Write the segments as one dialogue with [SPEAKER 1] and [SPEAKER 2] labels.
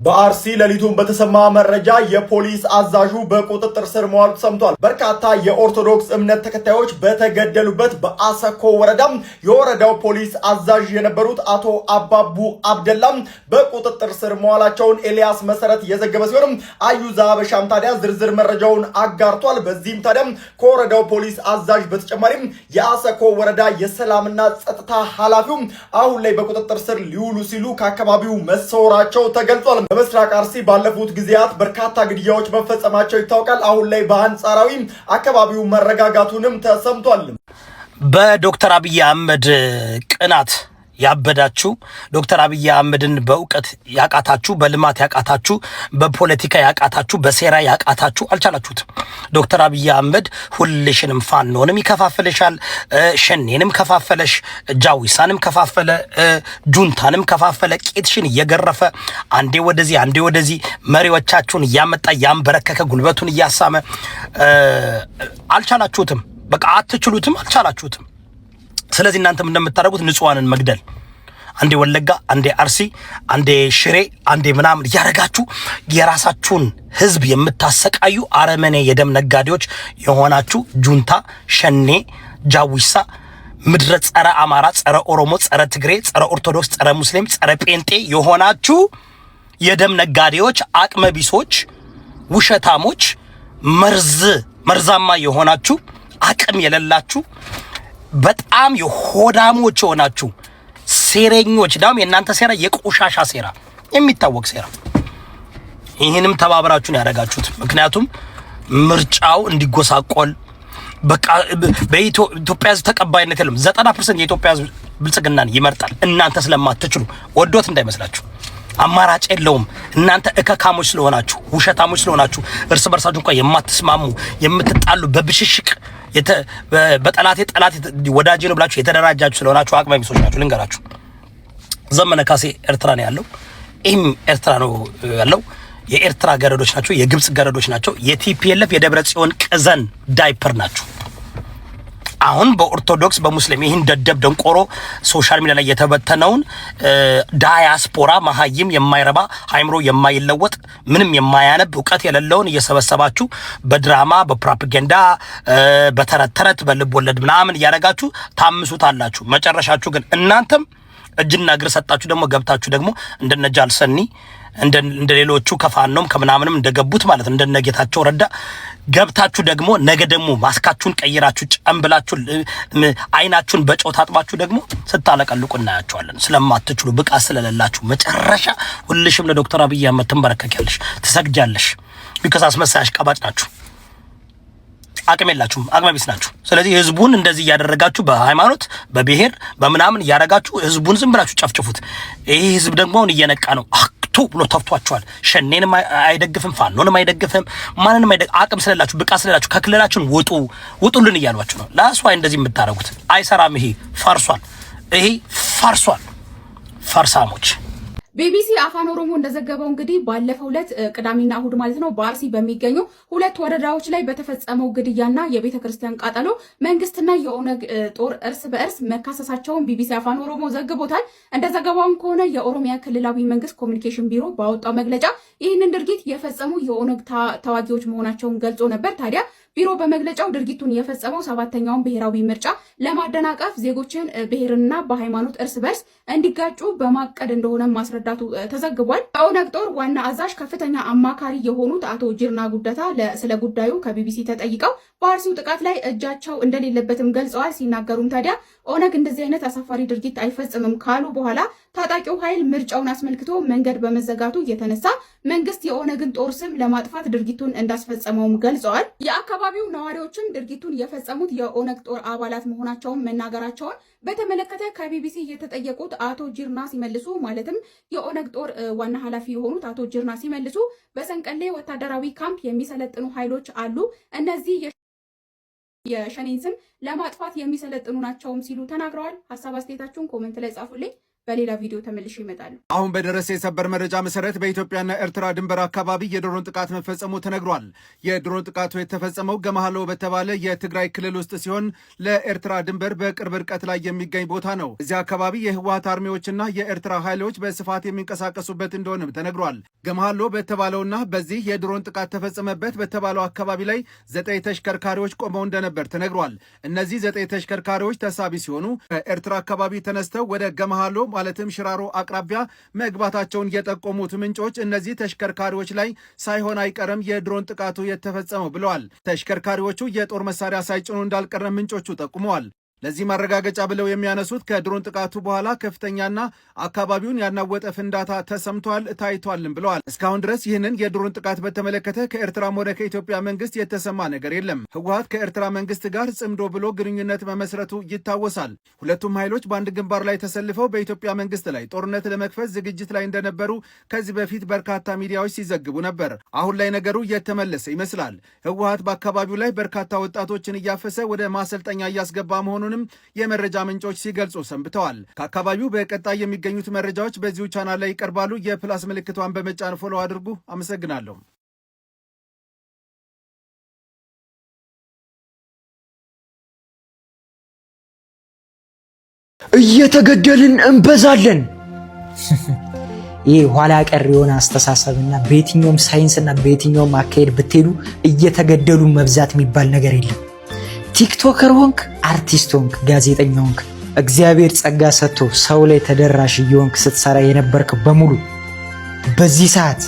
[SPEAKER 1] በአርሲ ሌሊቱን በተሰማ መረጃ የፖሊስ አዛዡ በቁጥጥር ስር መዋሉ ተሰምቷል። በርካታ የኦርቶዶክስ እምነት ተከታዮች በተገደሉበት በአሰኮ ወረዳ የወረዳው ፖሊስ አዛዥ የነበሩት አቶ አባቡ አብደላ በቁጥጥር ስር መዋላቸውን ኤልያስ መሰረት የዘገበ ሲሆን አዩዛ በሻም ታዲያ ዝርዝር መረጃውን አጋርቷል። በዚህም ታዲያ ከወረዳው ፖሊስ አዛዥ በተጨማሪም የአሰኮ ወረዳ የሰላምና ጸጥታ ኃላፊው አሁን ላይ በቁጥጥር ስር ሊውሉ ሲሉ ከአካባቢው መሰወራቸው ተገልጿል። በምስራቅ አርሲ ባለፉት ጊዜያት በርካታ ግድያዎች መፈጸማቸው ይታወቃል። አሁን ላይ በአንጻራዊ አካባቢው መረጋጋቱንም ተሰምቷል።
[SPEAKER 2] በዶክተር አብይ አህመድ ቅናት ያበዳችሁ፣ ዶክተር አብይ አህመድን በእውቀት ያቃታችሁ፣ በልማት ያቃታችሁ፣ በፖለቲካ ያቃታችሁ፣ በሴራ ያቃታችሁ አልቻላችሁትም። ዶክተር አብይ አህመድ ሁልሽንም ፋኖንም ይከፋፍልሻል፣ ሸኔንም ከፋፈለሽ፣ ጃዊሳንም ከፋፈለ፣ ጁንታንም ከፋፈለ፣ ቄትሽን እየገረፈ አንዴ ወደዚህ አንዴ ወደዚህ መሪዎቻችሁን እያመጣ ያንበረከከ ጉልበቱን እያሳመ አልቻላችሁትም። በቃ አትችሉትም፣ አልቻላችሁትም። ስለዚህ እናንተም እንደምታደርጉት ንጹሃንን መግደል፣ አንዴ ወለጋ፣ አንዴ አርሲ፣ አንዴ ሽሬ፣ አንዴ ምናምን እያደረጋችሁ የራሳችሁን ህዝብ የምታሰቃዩ አረመኔ የደም ነጋዴዎች የሆናችሁ ጁንታ፣ ሸኔ፣ ጃዊሳ፣ ምድረ ጸረ አማራ፣ ጸረ ኦሮሞ፣ ጸረ ትግሬ፣ ጸረ ኦርቶዶክስ፣ ጸረ ሙስሊም፣ ጸረ ጴንጤ የሆናችሁ የደም ነጋዴዎች፣ አቅመቢሶች፣ ውሸታሞች፣ መርዛማ የሆናችሁ አቅም የሌላችሁ በጣም የሆዳሞች ሆናችሁ ሴረኞች፣ ዳም የእናንተ ሴራ የቆሻሻ ሴራ፣ የሚታወቅ ሴራ። ይህንም ተባብራችሁን ያደረጋችሁት። ምክንያቱም ምርጫው እንዲጎሳቆል በቃ በኢትዮጵያ ህዝብ ተቀባይነት የለም። 90% የኢትዮጵያ ህዝብ ብልጽግናን ይመርጣል። እናንተ ስለማትችሉ ወዶት እንዳይመስላችሁ፣ አማራጭ የለውም። እናንተ እከካሞች ስለሆናችሁ፣ ውሸታሞች ስለሆናችሁ፣ እርስ በርሳችሁ እንኳን የማትስማሙ የምትጣሉ በብሽሽቅ በጠላቴ ጠላት ወዳጄ ነው ብላችሁ የተደራጃችሁ ስለሆናችሁ አቅመ ቢሶች ናችሁ። ልንገራችሁ፣ ዘመነ ካሴ ኤርትራ ነው ያለው፣ ይህም ኤርትራ ነው ያለው። የኤርትራ ገረዶች ናቸው፣ የግብጽ ገረዶች ናቸው፣ የቲፒኤልኤፍ የደብረ ጽዮን ቅዘን ዳይፐር ናቸው። አሁን በኦርቶዶክስ በሙስሊም ይህን ደደብ ደንቆሮ ሶሻል ሚዲያ ላይ የተበተነውን ዳያስፖራ መሀይም የማይረባ ሃይምሮ የማይለወጥ ምንም የማያነብ እውቀት የሌለውን እየሰበሰባችሁ በድራማ በፕሮፓጋንዳ በተረት ተረት በልብ ወለድ ምናምን እያደረጋችሁ ታምሱታላችሁ። መጨረሻችሁ ግን እናንተም እጅና እግር ሰጣችሁ ደግሞ ገብታችሁ ደግሞ እንደነጃል ሰኒ እንደ ሌሎቹ ከፋኖም ከምናምንም እንደገቡት ማለት እንደነጌታቸው ረዳ ገብታችሁ ደግሞ ነገ ደግሞ ማስካችሁን ቀይራችሁ ጨምብላችሁ አይናችሁን በጨው ታጥባችሁ ደግሞ ስታለቀልቁ እናያችኋለን። ስለማትችሉ ብቃት ስለሌላችሁ መጨረሻ ሁልሽም ለዶክተር አብይ አህመድ ትንበረከኪያለሽ፣ ትሰግጃለሽ። ቢካዝ አስመሳይ አሽቃባጭ ናችሁ፣ አቅም የላችሁም፣ አቅመ ቢስ ናችሁ። ስለዚህ ህዝቡን እንደዚህ እያደረጋችሁ በሃይማኖት በብሔር በምናምን እያደረጋችሁ ህዝቡን ዝም ብላችሁ ጨፍጭፉት። ይሄ ህዝብ ደግሞ አሁን እየነቃ ነው ብሎ ተፍቷቸዋል። ሸኔንም አይደግፍም፣ ፋኖንም አይደግፍም፣ ማንንም አቅም ስለላችሁ ብቃት ስለላችሁ ከክልላችን ውጡልን እያሏችሁ ነው። ላስዋይ እንደዚህ የምታረጉት አይሰራም። ይሄ ፈርሷል፣ ይሄ ፈርሷል። ፈርሳሞች።
[SPEAKER 3] ቢቢሲ አፋን ኦሮሞ እንደዘገበው እንግዲህ ባለፈው ዕለት ቅዳሜና እሁድ ማለት ነው በአርሲ በሚገኙ ሁለት ወረዳዎች ላይ በተፈጸመው ግድያና የቤተ ክርስቲያን ቃጠሎ መንግስትና የኦነግ ጦር እርስ በእርስ መካሰሳቸውን ቢቢሲ አፋን ኦሮሞ ዘግቦታል። እንደ ዘገባውም ከሆነ የኦሮሚያ ክልላዊ መንግስት ኮሚኒኬሽን ቢሮ ባወጣው መግለጫ ይህንን ድርጊት የፈጸሙ የኦነግ ተዋጊዎች መሆናቸውን ገልጾ ነበር። ታዲያ ቢሮ በመግለጫው ድርጊቱን የፈጸመው 7ኛውን ብሔራዊ ምርጫ ለማደናቀፍ ዜጎችን ብሔርና በሃይማኖት እርስ በርስ እንዲጋጩ በማቀድ እንደሆነ ማስረዳቱ ተዘግቧል። የኦነግ ጦር ዋና አዛዥ ከፍተኛ አማካሪ የሆኑት አቶ ጂርና ጉደታ ስለ ጉዳዩ ከቢቢሲ ተጠይቀው በአርሲው ጥቃት ላይ እጃቸው እንደሌለበትም ገልጸዋል። ሲናገሩም ታዲያ ኦነግ እንደዚህ አይነት አሳፋሪ ድርጊት አይፈጽምም ካሉ በኋላ ታጣቂው ኃይል ምርጫውን አስመልክቶ መንገድ በመዘጋቱ የተነሳ መንግስት የኦነግን ጦር ስም ለማጥፋት ድርጊቱን እንዳስፈጸመውም ገልጸዋል። የአካባቢው ነዋሪዎችም ድርጊቱን የፈጸሙት የኦነግ ጦር አባላት መሆናቸውን መናገራቸውን በተመለከተ ከቢቢሲ የተጠየቁት አቶ ጂርና ሲመልሱ ማለትም የኦነግ ጦር ዋና ኃላፊ የሆኑት አቶ ጂርና ሲመልሱ በሰንቀሌ ወታደራዊ ካምፕ የሚሰለጥኑ ኃይሎች አሉ፣ እነዚህ የሸኔን ስም ለማጥፋት የሚሰለጥኑ ናቸውም ሲሉ ተናግረዋል። ሀሳብ አስተያየታችሁን ኮሜንት ላይ ጻፉልኝ። በሌላ ቪዲዮ ተመልሼ እመጣለሁ።
[SPEAKER 4] አሁን በደረሰ የሰበር መረጃ መሰረት በኢትዮጵያና ኤርትራ ድንበር አካባቢ የድሮን ጥቃት መፈጸሙ ተነግሯል። የድሮን ጥቃቱ የተፈጸመው ገማሃሎ በተባለ የትግራይ ክልል ውስጥ ሲሆን ለኤርትራ ድንበር በቅርብ ርቀት ላይ የሚገኝ ቦታ ነው። እዚህ አካባቢ የህወሓት አርሚዎችና የኤርትራ ኃይሎች በስፋት የሚንቀሳቀሱበት እንደሆነም ተነግሯል። ገማሃሎ በተባለውና በዚህ የድሮን ጥቃት ተፈጸመበት በተባለው አካባቢ ላይ 9 ተሽከርካሪዎች ቆመው እንደነበር ተነግሯል። እነዚህ 9 ተሽከርካሪዎች ተሳቢ ሲሆኑ ከኤርትራ አካባቢ ተነስተው ወደ ገማሃሎ ማለትም ሽራሮ አቅራቢያ መግባታቸውን የጠቆሙት ምንጮች እነዚህ ተሽከርካሪዎች ላይ ሳይሆን አይቀርም የድሮን ጥቃቱ የተፈጸመው ብለዋል። ተሽከርካሪዎቹ የጦር መሳሪያ ሳይጭኑ እንዳልቀረም ምንጮቹ ጠቁመዋል። ለዚህ ማረጋገጫ ብለው የሚያነሱት ከድሮን ጥቃቱ በኋላ ከፍተኛና አካባቢውን ያናወጠ ፍንዳታ ተሰምቷል ታይቷልም ብለዋል። እስካሁን ድረስ ይህንን የድሮን ጥቃት በተመለከተ ከኤርትራም ሆነ ከኢትዮጵያ መንግስት የተሰማ ነገር የለም። ህወሓት ከኤርትራ መንግስት ጋር ጽምዶ ብሎ ግንኙነት መመስረቱ ይታወሳል። ሁለቱም ኃይሎች በአንድ ግንባር ላይ ተሰልፈው በኢትዮጵያ መንግስት ላይ ጦርነት ለመክፈት ዝግጅት ላይ እንደነበሩ ከዚህ በፊት በርካታ ሚዲያዎች ሲዘግቡ ነበር። አሁን ላይ ነገሩ እየተመለሰ ይመስላል። ህወሓት በአካባቢው ላይ በርካታ ወጣቶችን እያፈሰ ወደ ማሰልጠኛ እያስገባ መሆኑን የመረጃ ምንጮች ሲገልጹ ሰንብተዋል። ከአካባቢው በቀጣይ የሚገኙት መረጃዎች በዚሁ ቻናል ላይ ይቀርባሉ። የፕላስ ምልክቷን በመጫን ፎሎ አድርጉ። አመሰግናለሁ።
[SPEAKER 5] እየተገደልን እንበዛለን። ይህ ኋላ ቀር የሆነ አስተሳሰብና በየትኛውም ሳይንስና በየትኛውም አካሄድ ብትሄዱ እየተገደሉ መብዛት የሚባል ነገር የለም። ቲክቶከር ሆንክ፣ አርቲስት ሆንክ፣ ጋዜጠኛ ሆንክ እግዚአብሔር ጸጋ ሰጥቶ ሰው ላይ ተደራሽ እየሆንክ ስትሰራ የነበርክ በሙሉ በዚህ ሰዓት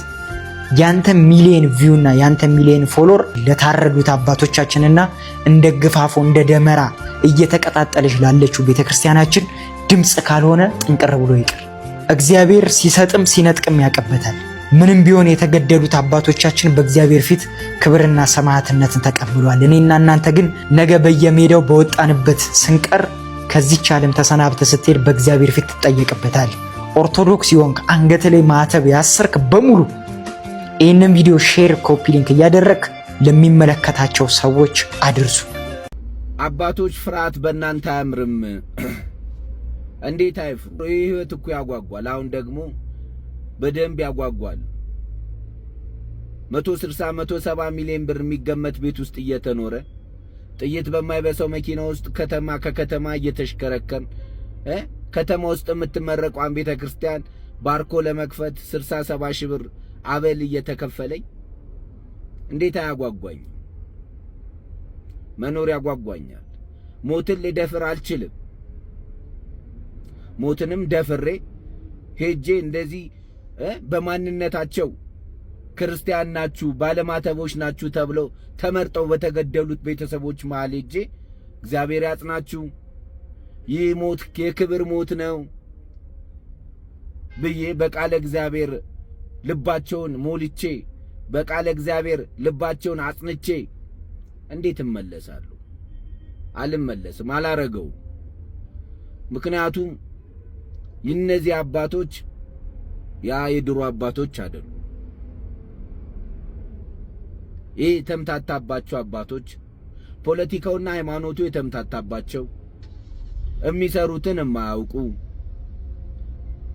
[SPEAKER 5] ያንተ ሚሊየን ቪው እና ያንተ ሚሊየን ፎሎወር ለታረዱት አባቶቻችንና እንደ ግፋፎ እንደ ደመራ እየተቀጣጠለች ላለችው ቤተክርስቲያናችን ድምጽ ካልሆነ ጥንቅር ብሎ ይቀር። እግዚአብሔር ሲሰጥም ሲነጥቅም ያቀበታል። ምንም ቢሆን የተገደሉት አባቶቻችን በእግዚአብሔር ፊት ክብርና ሰማዕትነትን ተቀብሏል። እኔና እናንተ ግን ነገ በየሜዳው በወጣንበት ስንቀር ከዚች ዓለም ተሰናብተ ስትሄድ በእግዚአብሔር ፊት ትጠየቅበታል። ኦርቶዶክስ ይሆንክ አንገት ላይ ማተብ ያሰርክ በሙሉ ይህንን ቪዲዮ ሼር፣ ኮፒ ሊንክ እያደረግ ለሚመለከታቸው ሰዎች አድርሱ።
[SPEAKER 6] አባቶች ፍርሃት በእናንተ አያምርም። እንዴት አይፍሩ? ይህ ህይወት እኮ ያጓጓል። አሁን ደግሞ በደንብ ያጓጓል። 160 170 ሚሊዮን ብር የሚገመት ቤት ውስጥ እየተኖረ ጥይት በማይበሳው መኪና ውስጥ ከተማ ከከተማ እየተሽከረከም ከተማ ውስጥ የምትመረቋን ቤተ ክርስቲያን ባርኮ ለመክፈት 60 70 ሺህ ብር አበል እየተከፈለኝ እንዴት አያጓጓኝ? መኖር ያጓጓኛል። ሞትን ልደፍር አልችልም። ሞትንም ደፍሬ ሄጄ እንደዚህ በማንነታቸው ክርስቲያን ናችሁ ባለማተቦች ናችሁ ተብለው ተመርጠው በተገደሉት ቤተሰቦች መሃል ሄጄ እግዚአብሔር ያጽናችሁ፣ ይህ ሞት የክብር ሞት ነው ብዬ በቃለ እግዚአብሔር ልባቸውን ሞልቼ በቃለ እግዚአብሔር ልባቸውን አጽንቼ እንዴት እመለሳለሁ? አልመለስም፣ አላረገው። ምክንያቱም እነዚህ አባቶች ያ የድሮ አባቶች አይደሉ። ይህ የተምታታባቸው አባቶች፣ ፖለቲካውና ሃይማኖቱ የተምታታባቸው፣ የሚሰሩትን የማያውቁ፣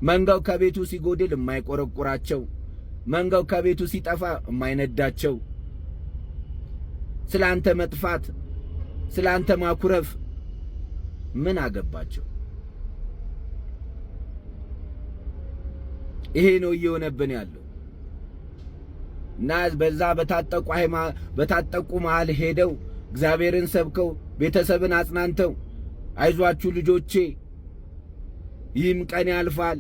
[SPEAKER 6] መንጋው ከቤቱ ሲጎድል የማይቆረቁራቸው፣ መንጋው ከቤቱ ሲጠፋ የማይነዳቸው፣ ስላንተ መጥፋት ስላንተ ማኩረፍ ምን አገባቸው? ይሄ ነው እየሆነብን ያለው። እና በዛ በታጠቁ መሃል ሄደው እግዚአብሔርን ሰብከው ቤተሰብን አጽናንተው አይዟችሁ ልጆቼ ይህም ቀን ያልፋል፣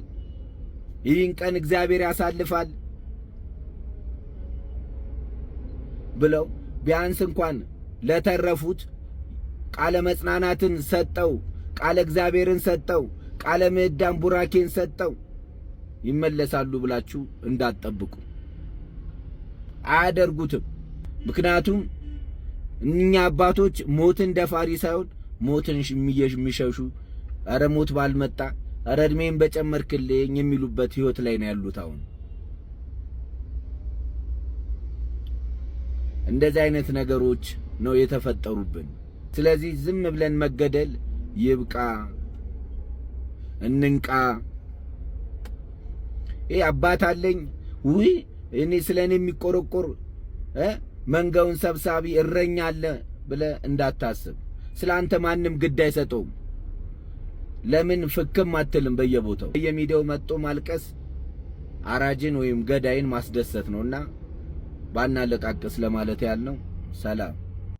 [SPEAKER 6] ይህን ቀን እግዚአብሔር ያሳልፋል ብለው ቢያንስ እንኳን ለተረፉት ቃለ መጽናናትን ሰጠው፣ ቃለ እግዚአብሔርን ሰጠው፣ ቃለ ምዕዳን ቡራኬን ሰጠው ይመለሳሉ ብላችሁ እንዳትጠብቁ። አያደርጉትም። ምክንያቱም እኛ አባቶች ሞትን ደፋሪ ሳይሆን ሞትን የሚሸሹ አረ ሞት ባልመጣ አረ እድሜን በጨመርክልኝ የሚሉበት ህይወት ላይ ነው ያሉት። አሁን እንደዚህ አይነት ነገሮች ነው የተፈጠሩብን። ስለዚህ ዝም ብለን መገደል ይብቃ፣ እንንቃ። አባት አለኝ ውይ እኔ ስለኔ የሚቆረቆር መንጋውን ሰብሳቢ እረኛ አለ ብለህ እንዳታስብ። ስላንተ ማንም ግድ አይሰጠውም። ለምን ፍክም አትልም? በየቦታው በየሚዲያው መጥቶ ማልቀስ አራጅን ወይም ገዳይን ማስደሰት ነውና ባናለቃቅስ ለማለት ያልነው። ሰላም